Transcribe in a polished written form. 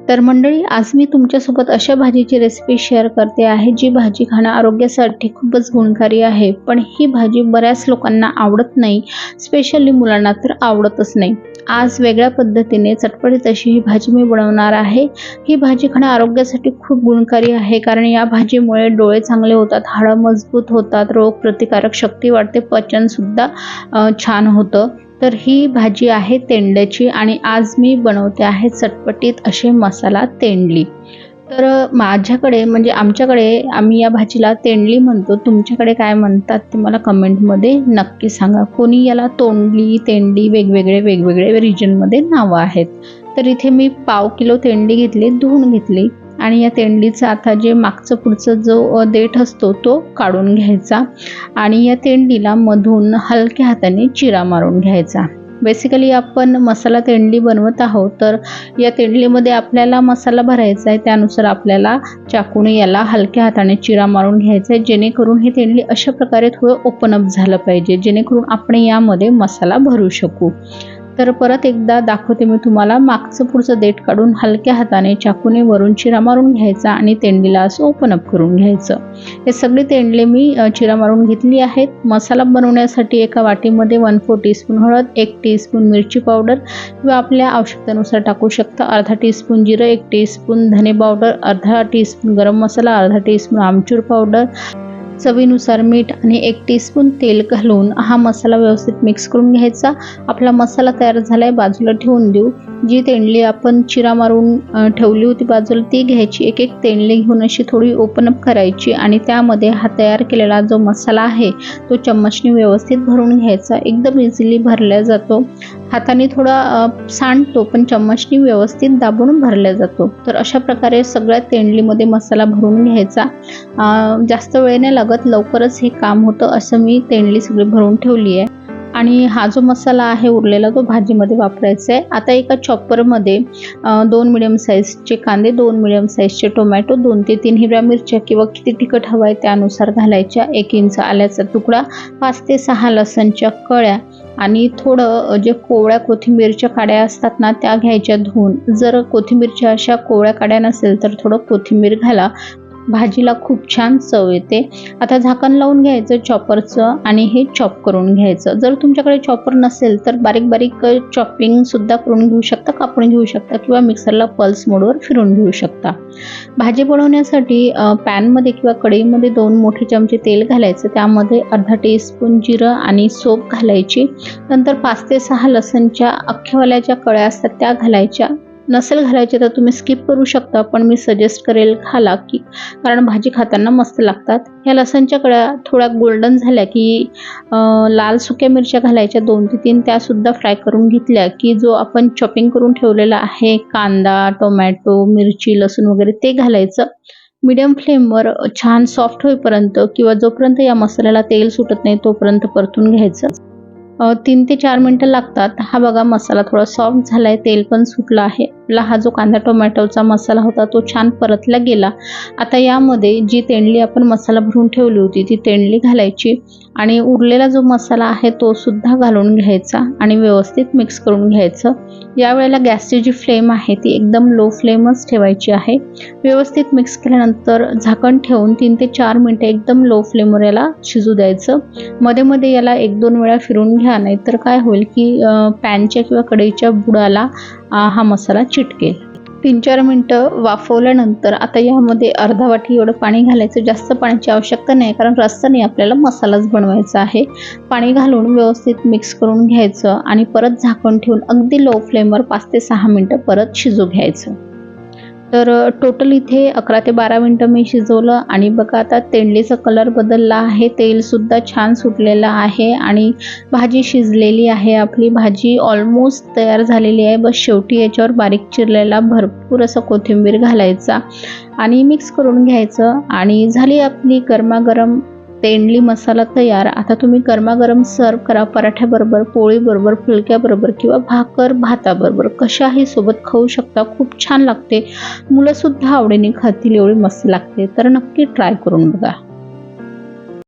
तर मंडळी, आज मी तुमच्यासोबत अशा भाजीची रेसिपी शेअर करते आहे जी भाजी खाणं आरोग्यासाठी खूपच गुणकारी आहे. पण ही भाजी बऱ्याच लोकांना आवडत नाही, स्पेशली मुलांना तर आवडतच नाही. आज वेगळ्या पद्धतीने चटपटीत अशी ही भाजी मी बनवणार आहे. ही भाजी खाणं आरोग्यासाठी खूप गुणकारी आहे, कारण या भाजीमुळे डोळे चांगले होतात, हाडं मजबूत होतात, रोगप्रतिकारक शक्ती वाढते, पचनसुद्धा छान होतं. तर ही भाजी आहे तेंड्याची आणि आज मी बनवते आहे चटपटीत असे मसाला तेंडली. तर माझ्याकडे म्हणजे आमच्याकडे आम्ही या भाजीला तेंडली म्हणतो. तुमच्याकडे काय म्हणतात ते मला कमेंटमध्ये नक्की सांगा. कोणी याला तोंडली, तेंडली वेगवेगळे रिजनमध्ये नावं आहेत. तर इथे मी पाव किलो तेंडली घेतली, धुवून घेतली आणि या तेंडलीचा आता जे मागचं पुढचं जो देठ असतो तो काढून घ्यायचा आणि या तेंडलीला मधून हलक्या हाताने चिरा मारून घ्यायचा. बेसिकली आपण मसाला तेंडली बनवत आहोत, तर या तेंडलीमध्ये आपल्याला मसाला भरायचा आहे, त्यानुसार आपल्याला चाकूने याला हलक्या हाताने चिरा मारून घ्यायचा आहे, जेणेकरून हे तेंडली अशा प्रकारे थोडं ओपन अप झालं पाहिजे, जेणेकरून आपण यामध्ये मसाला भरू शकू. तर परत एकदा दाखवते मी तुम्हाला. मागचं पुढचं देठ काढून हलक्या हाताने चाकूने वरून चिरा मारून घ्यायचा आणि तेंडलीला असं ओपन अप करून घ्यायचं. हे सगळे तेंडले मी चिरा मारून घेतली आहेत. मसाला बनवण्यासाठी एका वाटीमध्ये 1/4 टीस्पून हळद, 1 टीस्पून मिरची पावडर किंवा आपल्या आवश्यकतेनुसार टाकू शकता, अर्धा टीस्पून जिरं, 1 टीस्पून धने पावडर, अर्धा टीस्पून गरम मसाला, अर्धा टीस्पून आमचूर पावडर, चवीनुसार मीठ आणि 1 टीस्पून तेल घालून हा मसाला व्यवस्थित मिक्स करून घ्यायचा. आपला मसाला तयार झाला आहे, बाजूला ठेवून देऊ. जी तेंडली आपण चिरा मारून ठेवली होती बाजूला ती घ्यायची. एक एक तेंडली घेऊन अशी थोडी ओपन अप करायची आणि त्यामध्ये हा तयार केलेला जो मसाला आहे तो चम्मचने व्यवस्थित भरून घ्यायचा. एकदम इझिली भरला जातो. हाताने थोडा सांडतो, पण चम्मचने व्यवस्थित दाबून भरला जातो. तर अशा प्रकारे सगळ्या तेंडलीमध्ये मसाला भरून घ्यायचा. जास्त वेळ नाही लागत, लवकरच हे काम होतं. असं मी तेंडली सगळी भरून ठेवली आहे आणि हा जो मसाला आहे उरलेला तो भाजीमध्ये वापरायचा आहे. आता एका चॉपरमध्ये 2 मिडियम साईजचे कांदे, 2 मिडियम साईजचे टोमॅटो, 2 ते 3 हिरव्या मिरच्या किंवा किती तिखट हवं आहे त्यानुसार घालायच्या, 1 इंच आल्याचा तुकडा, 5 ते 6 लसणच्या कळ्या आणि थोडं जे कोवळ्या कोथिंबीरच्या काड्या असतात ना त्या घ्यायच्या धुवून. जर कोथिंबीरच्या अशा कोवळ्या काड्या नसेल तर थोडं कोथिंबीर घाला, भाजीला खूप छान चव येते. आता झाकण लावून घ्यायचं चॉपरचं आणि हे चॉप करून घ्यायचं. जर तुमच्याकडे चॉपर नसेल तर बारीक बारीक चॉपिंगसुद्धा करून घेऊ शकता, कापून घेऊ शकता किंवा मिक्सरला पल्स मोडवर फिरून घेऊ शकता. भाजी बनवण्यासाठी पॅनमध्ये किंवा कढईमध्ये 2 मोठे चमचे तेल घालायचं. त्यामध्ये अर्धा टीस्पून जिरं आणि सोप घालायची. नंतर 5 ते 6 लसणच्या अख्ख्यावाल्या ज्या कळ्या असतात त्या घालायच्या. नसेल घालायचे तर तुम्ही स्किप करू शकता, पण मी सजेस्ट करेल घाला, की कारण भाजी खाताना मस्त लागतात. ह्या लसणच्या कळ्या थोड्या गोल्डन झाल्या की लाल सुक्या मिरच्या घालायच्या 2 ते 3, त्यासुद्धा फ्राय करून घेतल्या की जो आपण चॉपिंग करून ठेवलेला आहे कांदा, टोमॅटो, मिरची, लसूण वगैरे ते घालायचं. मीडियम फ्लेमवर छान सॉफ्ट होईपर्यंत किंवा जोपर्यंत या मसाल्याला तेल सुटत नाही तोपर्यंत परतून घ्यायचं. 3 ते 4 मिनटं लागतात. हा बघा मसाला थोडा सॉफ्ट झाला आहे, तेल पण सुटलं आहे. आपला हा जो कांदा टोमॅटोचा मसाला होता तो छान परतला गेला. आता यामध्ये जी तेंडली आपण मसाला भरून ठेवली होती ती तेंडली घालायची आणि उरलेला जो मसाला आहे तो सुद्धा घालून घ्यायचा आणि व्यवस्थित मिक्स करून घ्यायचं. यावेळेला गॅसची जी फ्लेम आहे ती एकदम लो फ्लेमच ठेवायची आहे. व्यवस्थित मिक्स केल्यानंतर झाकण ठेवून 3 ते 4 मिनटं एकदम लो फ्लेमवर याला शिजू द्यायचं. मध्ये मध्ये याला 1-2 वेळा फिरून घ्या, नाही तर काय होईल की पॅनच्या किंवा कढईच्या बुडाला हा मसाला चिटकेल. 3-4 मिनटं वाफवल्यानंतर आता यामध्ये अर्धा वाटी एवढं पाणी घालायचं. जास्त पाण्याची आवश्यकता नाही, कारण रस्सा नाही, आपल्याला मसालाच बनवायचा आहे. पाणी घालून व्यवस्थित मिक्स करून घ्यायचं आणि परत झाकण ठेवून अगदी लो फ्लेमवर 5 ते 6 मिनटं परत शिजू घ्यायचं. तर टोटल इथे 11 ते 12 मिनटं मी शिजवलं आणि बघा आता तेंडलीचा कलर बदलला आहे, तेलसुद्धा छान सुटलेलं आहे आणि भाजी शिजलेली आहे. आपली भाजी ऑलमोस्ट तयार झालेली आहे. बस शेवटी याच्यावर बारीक चिरलेला भरपूर असा कोथिंबीर घालायचा आणि मिक्स करून घ्यायचं आणि झाली आपली गरमागरम तेंडली मसाला तयार. आता तुम्ही गरमागरम सर्व करा, पराठ्याबरोबर, पोळीबरोबर, फुलक्याबरोबर किंवा भाकर भाताबरोबर कशाही सोबत खाऊ शकता. खूप छान लागते, मुलंसुद्धा आवडीने खातील, एवढी मस्त लागते. तर नक्की ट्राय करून बघा.